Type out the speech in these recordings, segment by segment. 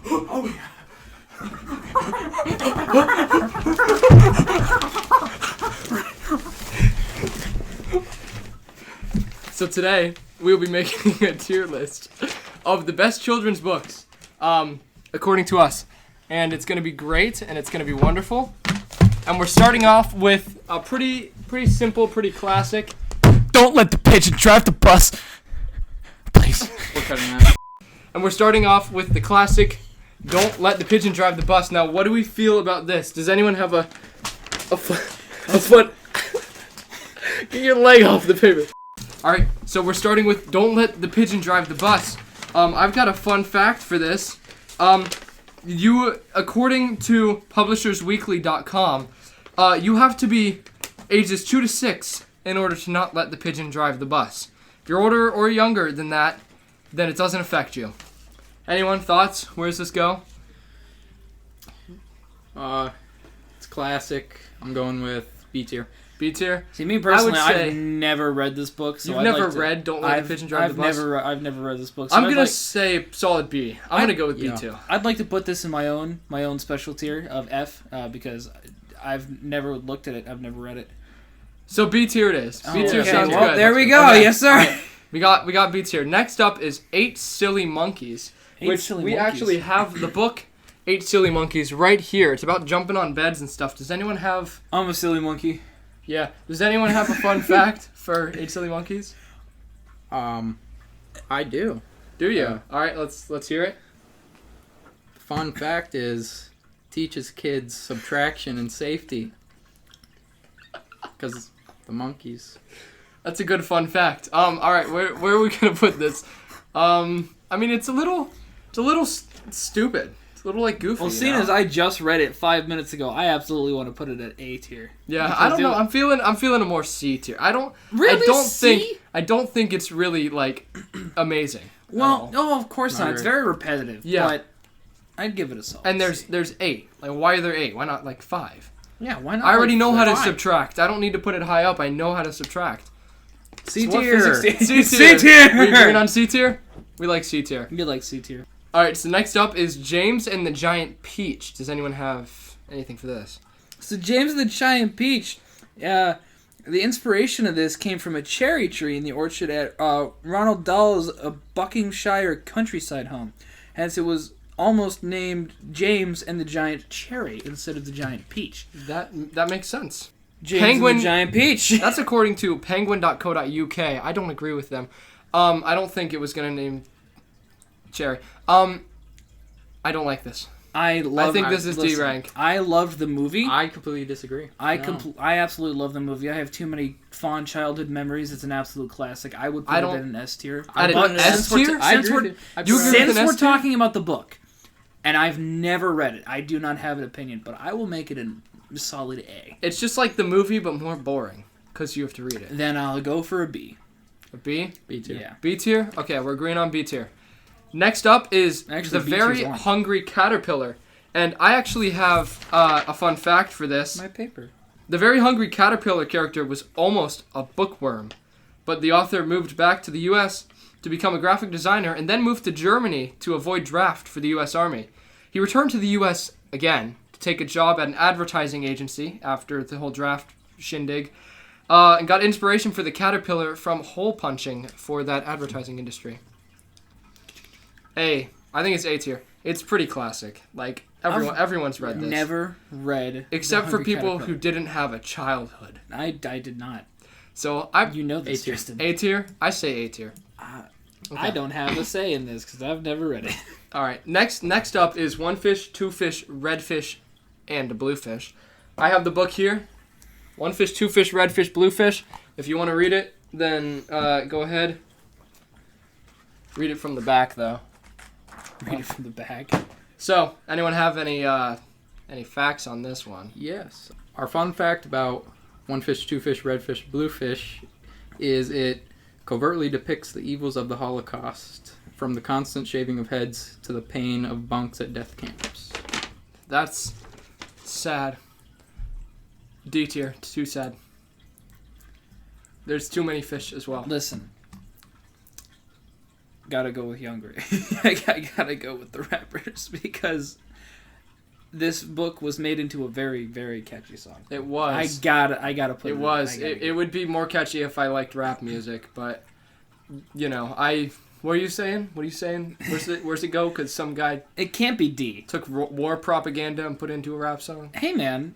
Oh yeah. So today we will be making a tier list of the best children's books, according to us, and it's going to be great and it's going to be wonderful. And we're starting off with a pretty simple, pretty classic. Don't let the pigeon drive the bus. Please. We're cutting that. And we're starting off with the classic, Don't Let the Pigeon Drive the Bus. Now, what do we feel about this? Does anyone have a foot? Get your leg off the paper. Alright, so we're starting with Don't Let the Pigeon Drive the Bus. I've got a fun fact for this. According to publishersweekly.com, you have to be ages 2 to 6 in order to not let the pigeon drive the bus. If you're older or younger than that, then it doesn't affect you. Anyone, thoughts? Where does this go? It's classic. I'm going with B tier. B tier? See, me personally, I would say- I've never read this book. So You've I'd never like to, read Don't Let the Pigeon Drive the Bus? I've never read this book. So I'm I'd gonna like, say solid B. I'm gonna go with B too. I'd like to put this in my own special tier of F because I've never looked at it. I've never read it. So B tier it is. B tier Okay, sounds well, good. there we go. Okay. Yes, sir. We got B tier. Next up is 8 Silly Monkeys, which we actually have the book 8 Silly Monkeys right here. It's about jumping on beds and stuff. Does anyone have? I'm a silly monkey. Yeah. Does anyone have a fun fact for 8 Silly Monkeys? I do. Do you? Yeah. All right. Let's hear it. Fun fact is, teaches kids subtraction and safety. Because the monkeys. That's a good fun fact. All right. Where are we gonna put this? I mean, it's a little stupid. It's a little like goofy. Well, seeing as I just read it 5 minutes ago, I absolutely want to put it at A tier. Yeah, I don't know. I'm feeling a more C tier. I don't C? think it's really like amazing. Well, no, of course not. Not It's really. very repetitive. Yeah. But I'd give it a solid. And C. there's 8. Like, why are there 8? Why not like 5? Yeah, why not? I already like know how to 5? subtract. I don't need to put it high up. I know how to subtract. C So what tier. physics C C tier. tier. We bringing on C tier? We like C tier. You like C tier. All right. So next up is James and the Giant Peach. Does anyone have anything for this? So James and the Giant Peach, the inspiration of this came from a cherry tree in the orchard at Ronald Dahl's Buckinghamshire countryside home. Hence, it was almost named James and the Giant Cherry instead of the Giant Peach. That makes sense. James Penguin- and the Giant Peach. That's according to penguin.co.uk. I don't agree with them. I don't think it was gonna name Cherry. I don't like this. I think this is D rank. I loved the movie. I completely disagree. I absolutely love the movie. I have too many fond childhood memories. It's an absolute classic. I would put it in an S tier. At an But S since we're tier? ta- I since agree we're- with you. You agree with Since an we're S tier? talking about the book, and I've never read it, I do not have an opinion, but I will make it a solid A. It's just like the movie, but more boring because you have to read it. Then I'll go for a B. A B? B tier. Yeah. B tier? Okay, we're agreeing on B tier. Next up is Actually, the B Very tier's one. Hungry Caterpillar. And I actually have a fun fact for this. My paper. The Very Hungry Caterpillar character was almost a bookworm, but the author moved back to the U.S. to become a graphic designer and then moved to Germany to avoid draft for the U.S. Army. He returned to the U.S. again to take a job at an advertising agency after the whole draft shindig, and got inspiration for the caterpillar from hole punching for that advertising industry. A. I think it's A tier. It's pretty classic. Like, everyone's read this. Never read. Except The for Hungry people who Caterpillar. didn't have a childhood. I did not. So, You know this, A tier. Justin. A tier? I say A tier. I don't have a say in this because I've never read it. All right. Next up is One Fish, Two Fish, Red Fish, and a Blue Fish. I have the book here. One Fish, Two Fish, Red Fish, Blue Fish. If you want to read it, then go ahead. Read it from the back, though. Read it from the back. So, anyone have any facts on this one? Yes. Our fun fact about One Fish, Two Fish, Red Fish, Blue Fish is it covertly depicts the evils of the Holocaust, from the constant shaving of heads to the pain of bunks at death camps. That's sad. D tier. It's too sad. There's too many fish as well. Listen. gotta go with younger. I gotta go with the rappers because this book was made into a very, very catchy song. It was. I gotta put it. It was. It would be more catchy if I liked rap music, but you know, What are you saying? What are you saying? Where's it go? Because some guy It can't be D. took war propaganda and put it into a rap song. Hey man,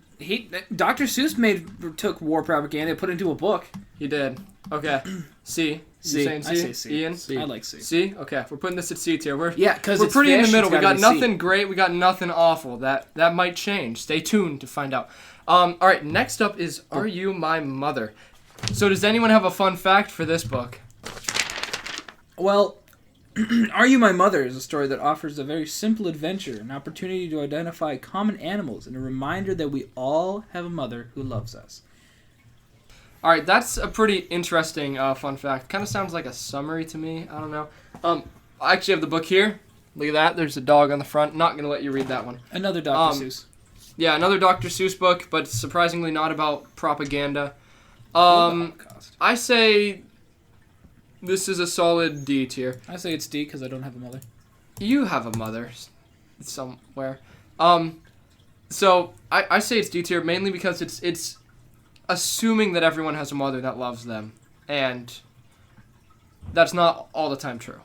Dr. Seuss took war propaganda and put it into a book. He did. Okay. C. C. You saying C? I say C. Ian? C. I like C. C? Okay. We're putting this at C tier. Yeah, because we're it's pretty in the fish, middle. it's We got gotta be nothing C. great. We got nothing awful. That might change. Stay tuned to find out. All right. Next up is Are You My Mother? So does anyone have a fun fact for this book? Well, Are You My Mother is a story that offers a very simple adventure, an opportunity to identify common animals, and a reminder that we all have a mother who loves us. All right, that's a pretty interesting fun fact. Kind of sounds like a summary to me. I don't know. I actually have the book here. Look at that. There's a dog on the front. Not gonna let you read that one. Another Dr. Seuss. Yeah, another Dr. Seuss book, but surprisingly not about propaganda. I say this is a solid D tier. I say it's D because I don't have a mother. You have a mother somewhere. So I say it's D tier mainly because it's assuming that everyone has a mother that loves them, and that's not all the time true.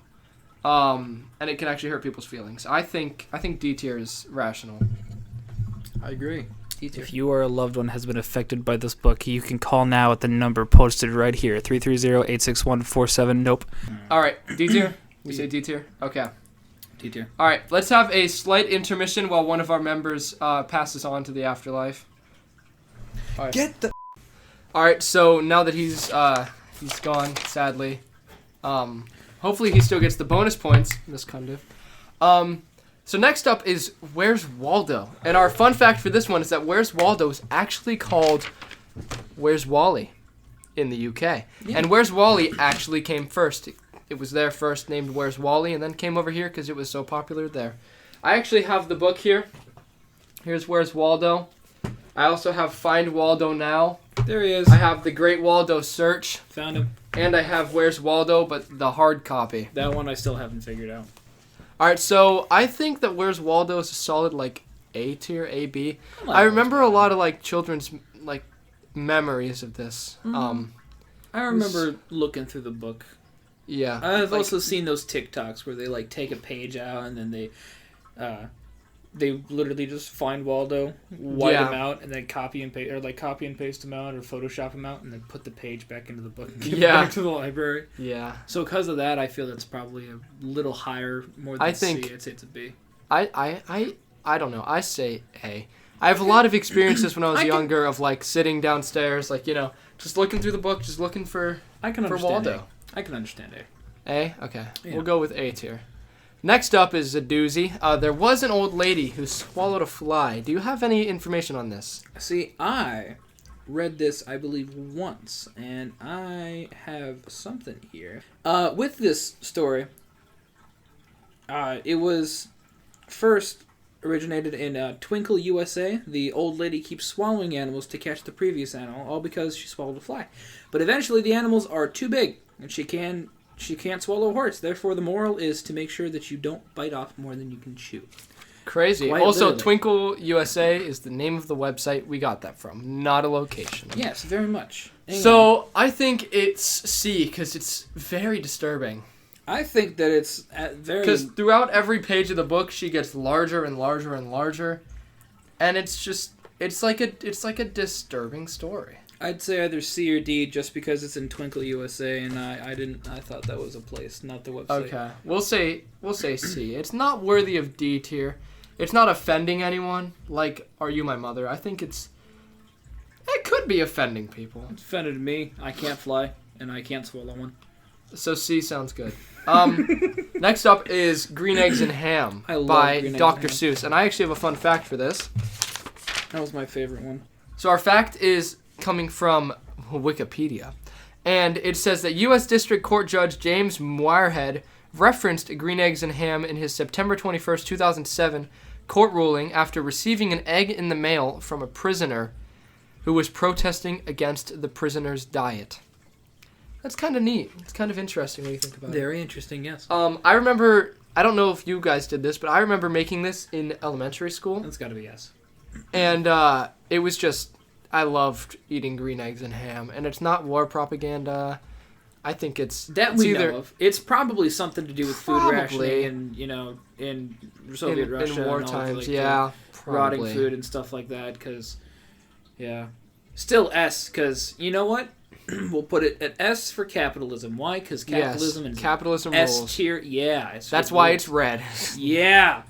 And it can actually hurt people's feelings. I think D tier is rational. I agree. If you or a loved one has been affected by this book, you can call now at the number posted right here, 330-861-47. Nope. All right, D tier. We say D tier. Okay. D tier. All right, let's have a slight intermission while one of our members passes on to the afterlife. All right. Get the... All right, so now that he's gone, sadly, hopefully he still gets the bonus points, misconduct. So next up is Where's Waldo? And our fun fact for this one is that Where's Waldo is actually called Where's Wally in the UK. Yeah. And Where's Wally actually came first. It was there first, named Where's Wally, and then came over here because it was so popular there. I actually have the book here. Here's Where's Waldo. I also have Find Waldo Now. There he is. I have The Great Waldo Search. Found him. And I have Where's Waldo, but the hard copy. That one I still haven't figured out. All right, so I think that Where's Waldo is a solid like A tier, A B. I remember a lot of like children's like memories of this. Mm-hmm. I remember looking through the book. Yeah. I've also seen those TikToks where they like take a page out and then they literally just find Waldo, white him out, and then copy and paste him out or Photoshop him out, and then put the page back into the book and give it back to the library. Yeah. So because of that, I feel that's probably a little higher, more than C. I'd say it's a B. I don't know. I say A. I have a lot of experiences when I was younger of like sitting downstairs, like just looking through the book, just looking for Waldo. I can understand A. A? Okay. Yeah. We'll go with A tier. Next up is a doozy. There was an old lady who swallowed a fly. Do you have any information on this? See, I read this, I believe, once, and I have something here. With this story, it was first originated in Twinkle, USA. The old lady keeps swallowing animals to catch the previous animal, all because she swallowed a fly. But eventually the animals are too big, and she can't swallow a horse. Therefore, the moral is to make sure that you don't bite off more than you can chew. Crazy. Quite also, literally. Twinkle USA is the name of the website we got that from, not a location. Yes, very much. So, I think it's C, because it's very disturbing. I think that it's very... Because throughout every page of the book, she gets larger and larger and larger. And it's like a disturbing story. I'd say either C or D just because it's in Twinkle USA, and I thought that was a place, not the website. Okay. We'll say C. It's not worthy of D tier. It's not offending anyone, like Are You My Mother? I think it could be offending people. It's offended me. I can't fly, and I can't swallow one. So C sounds good. Next up is Green Eggs and Ham by Dr. Seuss. And I actually have a fun fact for this. That was my favorite one. So our fact is coming from Wikipedia. And it says that U.S. District Court Judge James Moirhead referenced Green Eggs and Ham in his September 21st, 2007 court ruling after receiving an egg in the mail from a prisoner who was protesting against the prisoner's diet. That's kind of neat. It's kind of interesting when you think about it. Very interesting, yes. I remember, I don't know if you guys did this, but I remember making this in elementary school. That's got to be yes. And it was just, I loved eating green eggs and ham. And it's not war propaganda. I think it's Know of. It's probably something to do with food rationing and, in Soviet Russia. In war and all times, like yeah. rotting Probably. food and stuff like that, because, yeah. Still S, because, you know what? We'll put it at S for capitalism. Why? Because capitalism Yes, and capitalism S rules. tier. Yeah. That's why it's red. Yeah.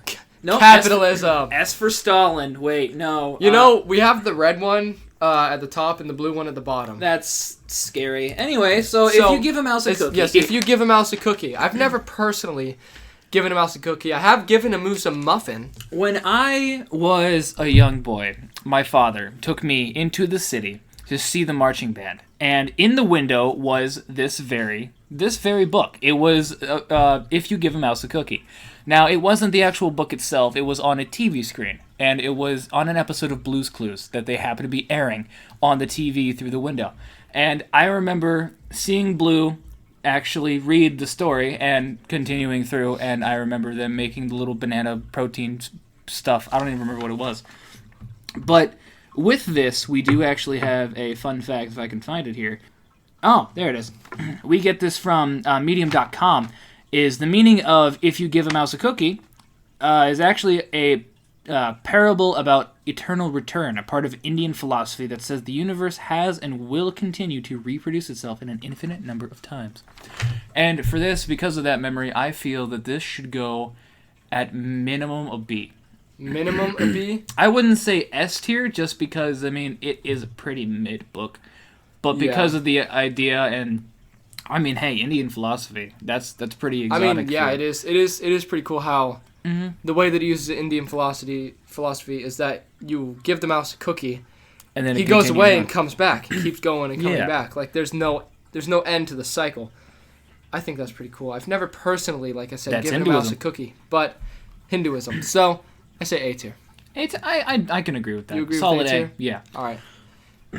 No, Capitalism. S for Stalin. Wait, no. We have the red one at the top and the blue one at the bottom. That's scary. Anyway, so if you give a mouse a cookie. Yes, if you give a mouse a cookie. I've never personally given a mouse a cookie. I have given a moose a muffin. When I was a young boy, my father took me into the city to see the marching band. And in the window was this very book. It was If You Give a Mouse a Cookie. Now, it wasn't the actual book itself. It was on a TV screen. And it was on an episode of Blue's Clues that they happened to be airing on the TV through the window. And I remember seeing Blue actually read the story and continuing through. And I remember them making the little banana protein stuff. I don't even remember what it was. But with this, we do actually have a fun fact, if I can find it here. Oh, there it is. We get this from Medium.com. Is the meaning of If You Give a Mouse a Cookie is actually a parable about eternal return, a part of Indian philosophy that says the universe has and will continue to reproduce itself in an infinite number of times. And for this, because of that memory, I feel that this should go at minimum a B. Minimum a B? I wouldn't say S tier just because, it is a pretty mid book. But because of the idea and, hey, Indian philosophy, that's pretty exotic. It is pretty cool how the way that he uses Indian philosophy is that you give the mouse a cookie, and then he goes away and comes back. He keeps going and coming back. Like, there's no end to the cycle. I think that's pretty cool. I've never personally, like I said, given a mouse a cookie, but Hinduism. So I say A tier. I can agree with that. You agree Solid with A tier? Yeah. All right.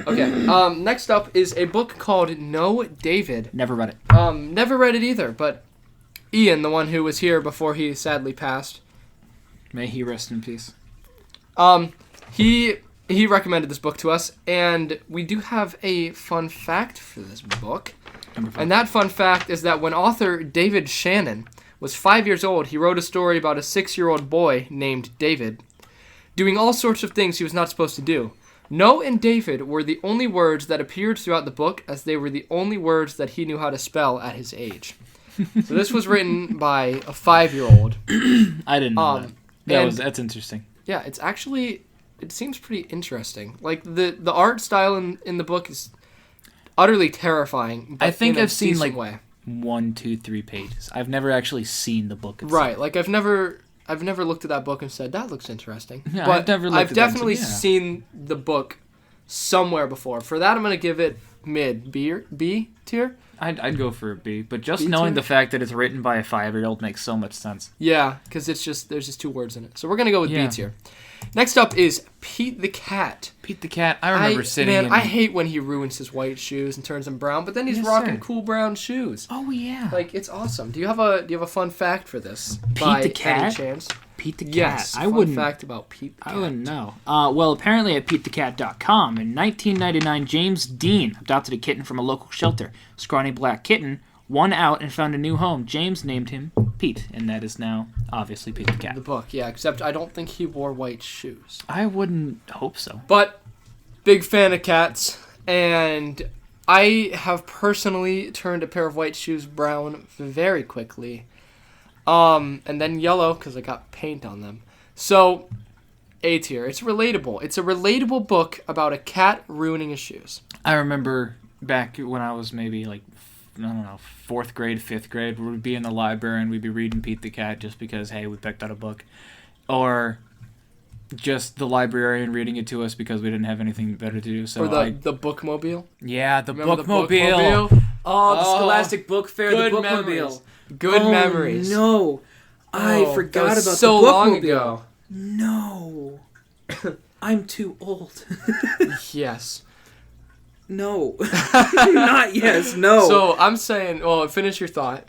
Okay. Next up is a book called No David. Never read it. Never read it either, but Ian, the one who was here before he sadly passed. May he rest in peace. He recommended this book to us, and we do have a fun fact for this book. And that fun fact is that when author David Shannon was 5 years old, he wrote a story about a 6-year-old boy named David doing all sorts of things he was not supposed to do. No and David were the only words that appeared throughout the book, as they were the only words that he knew how to spell at his age. So this was written by a 5-year-old. I didn't know that. That's interesting. Yeah, it seems pretty interesting. Like, the art style in the book is utterly terrifying. But I think in a I've seen decent way. 1, 2, 3 pages. I've never actually seen the book itself. Right, like I've never looked at that book and said, that looks interesting. Yeah, but I've definitely that, seen the book somewhere before. For that, I'm going to give it mid. B tier? I'd go for a B, but just B knowing tier? the fact that it's written by a 5-year-old makes so much sense. Yeah, because there's just 2 words in it. So we're going to go with Yeah. B tier. Next up is Pete the Cat. Pete the Cat, I remember sitting in... I hate when he ruins his white shoes and turns them brown, but then he's Yes, rocking sir. cool brown shoes. Oh, yeah. Like, it's awesome. Do you have a fun fact for this? Pete by the Cat? Any chance? Pete the Cat. Yes. I fun wouldn't... fact about Pete the Cat. I wouldn't know. Well, apparently at PeteTheCat.com, in 1999, James Dean adopted a kitten from a local shelter. Scrawny black kitten won out and found a new home. James named him Pete, and that is now obviously Pete the Cat. The book, yeah, except I don't think he wore white shoes. I wouldn't hope so. But big fan of cats, and I have personally turned a pair of white shoes brown very quickly. And then yellow because I got paint on them. So, A tier. It's relatable. It's a relatable book about a cat ruining his shoes. I remember back when I was maybe like, I don't know, 4th grade, 5th grade, we'd be in the library and we'd be reading Pete the Cat just because, hey, we picked out a book. Or just the librarian reading it to us because we didn't have anything better to do. So Or the bookmobile. Yeah, the Remember bookmobile. Oh, the Oh, Scholastic Book Fair, good the bookmobile. memories. Good memories. No. I Oh, forgot that about was so the bookmobile. long ago. No. I'm too old. Yes. No. Not yes. No. So I'm saying, well, finish your thought.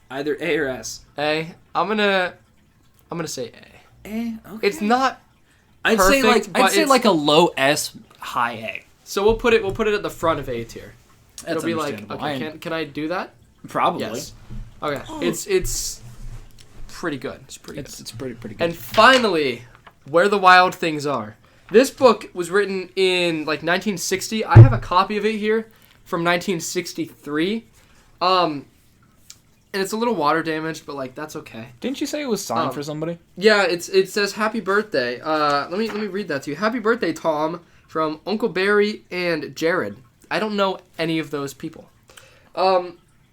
Either A or S. A. I'm gonna say A. A. Okay. It's not. I'd Perfect, but say it's- like a low S, high A. So we'll put it at the front of A tier. That's It'll be like, understandable. okay, can I do that? Probably. Yes. Okay. It's pretty good. It's pretty good. It's pretty good. And finally, Where the Wild Things Are. This book was written in like 1960. I have a copy of it here from 1963. And it's a little water damaged, but like that's okay. Didn't you say it was signed for somebody? Yeah, it says happy birthday. Let me read that to you. Happy birthday, Tom, from Uncle Barry and Jared. I don't know any of those people.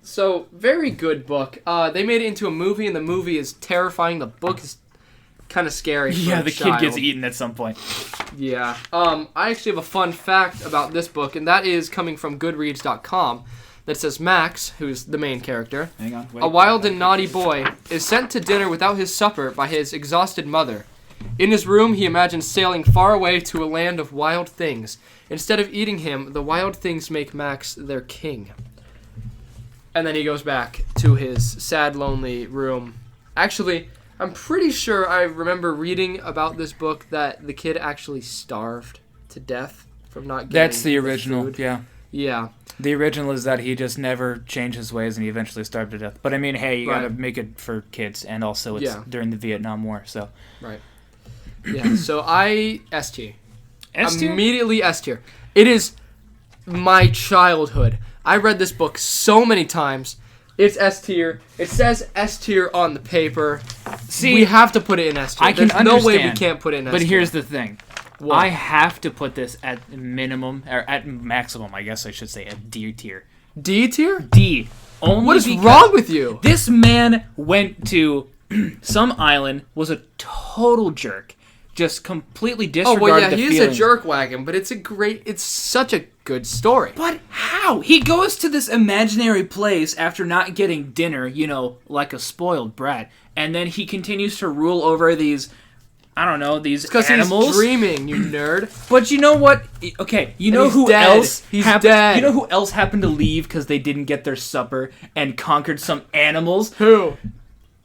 So very good book. They made it into a movie, and the movie is terrifying. The book is kind of scary. For Yeah, a the child. kid gets eaten at some point. Yeah. I actually have a fun fact about this book, and that is coming from Goodreads.com. That says Max, who's the main character, Hang on. Wait. a wild and naughty boy, is sent to dinner without his supper by his exhausted mother. In his room, he imagines sailing far away to a land of wild things. Instead of eating him, the wild things make Max their king. And then he goes back to his sad, lonely room. Actually, I'm pretty sure I remember reading about this book that the kid actually starved to death from not getting That's the original. food. Yeah. Yeah. The original is that he just never changed his ways and he eventually starved to death. But I mean, hey, you Right. gotta make it for kids, and also it's during the Vietnam War, so. Yeah, so I S tier. S tier? Immediately S tier. It is my childhood. I read this book so many times. It's S tier. It says S tier on the paper. See, we have to put it in S tier. I can There's no way we understand, can't put it in S tier. But here's the thing. What? I have to put this at minimum, or at maximum, I guess I should say, at D tier. D tier? D. Only What is because wrong with you? This man went to some island, was a total jerk, just completely Oh disregarded well, yeah, the he is feelings. a jerk wagon, but it's such a good story. But how? He goes to this imaginary place after not getting dinner, like a spoiled brat, and then he continues to rule over these, I don't know, these Because animals. he's dreaming, you nerd. But you know what? Okay, you know he's who dead. else? He's dead. You know who else happened to leave because they didn't get their supper and conquered some animals? Who?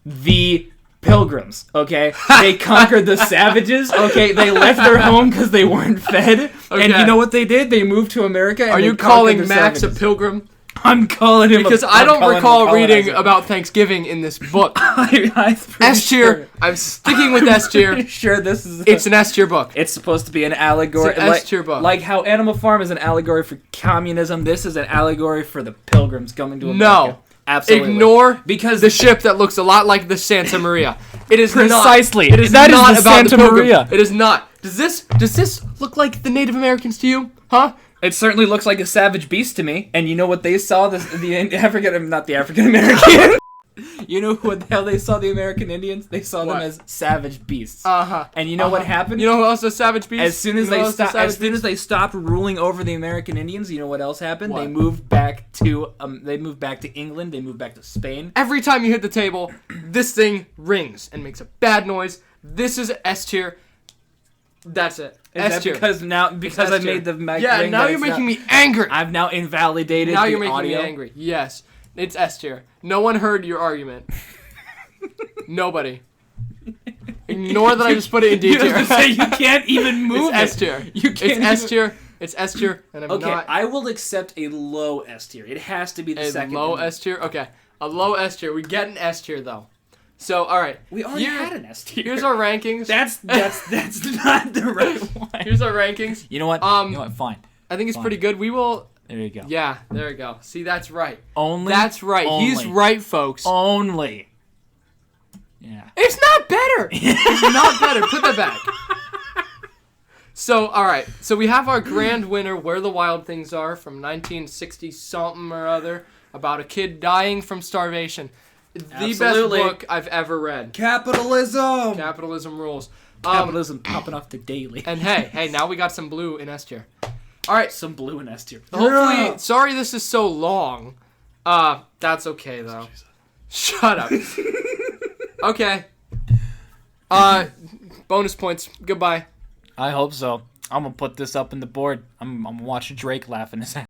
The Pilgrims. Okay, they conquered the savages. Okay, they left their home because they weren't fed. And Okay. you know what they did? They moved to America. And Are they you conquered calling the Max savages. a pilgrim? I'm calling him Because I don't recall reading about Thanksgiving in this book. S tier. I'm sticking with S tier. Sure, this is. It's an S tier book. It's supposed to be an allegory. It's an S-tier book. Like how Animal Farm is an allegory for communism, this is an allegory for the Pilgrims coming to America. No. Absolutely. Ignore Because the ship that looks a lot like the Santa Maria. It is Precisely. Not. It is That is not the about Santa the Pilgrim. Maria. It is not. Does this look like the Native Americans to you? Huh? It certainly looks like a savage beast to me. And you know what they saw? Not the African American. You know what the hell they saw the American Indians? They saw What? them as savage beasts. Uh-huh. And you know what happened? You know who else is savage beast? As soon as You know who else is savage beast? they stopped ruling over the American Indians, you know what else happened? What? They moved back to England. They moved back to Spain. Every time you hit the table, this thing rings and makes a bad noise. This is S tier. That's it. Is S that tier. because I S tier. made the mic Yeah, ring now that you're it's making not- me angry. I've now invalidated Now the you're making audio. me angry. Yes, it's S tier. No one heard your argument. Nobody. Ignore that I just put it in D You tier. have to say you can't even move It's S it. tier. You It's can't S even- tier. It's S tier, and I'm Okay, not I will accept a low S tier. It has to be the a second. low S tier. Okay, a low S tier. We get an S tier though. So all right, We already Here- had an S tier. here's our rankings. That's not the right one. Here's our rankings. You know what? Fine. I think it's Fine. pretty good. We will. There you go. Yeah, there we go. See, that's right. Only. That's right. He's Only. right, folks. Only. Yeah. It's not better. It's not better. Put that back. So, all right. So we have our grand winner, Where the Wild Things Are, from 1960 something or other, about a kid dying from starvation. The Absolutely. best book I've ever read. Capitalism. Capitalism rules. Capitalism popping off the daily. And hey, now we got some blue in S tier. All right. Some blue in S tier. Hopefully, sorry this is so long. That's okay though. Shut up. Okay. Bonus points. Goodbye. I hope so. I'm gonna put this up in the board. I'm gonna watch Drake laughing his ass.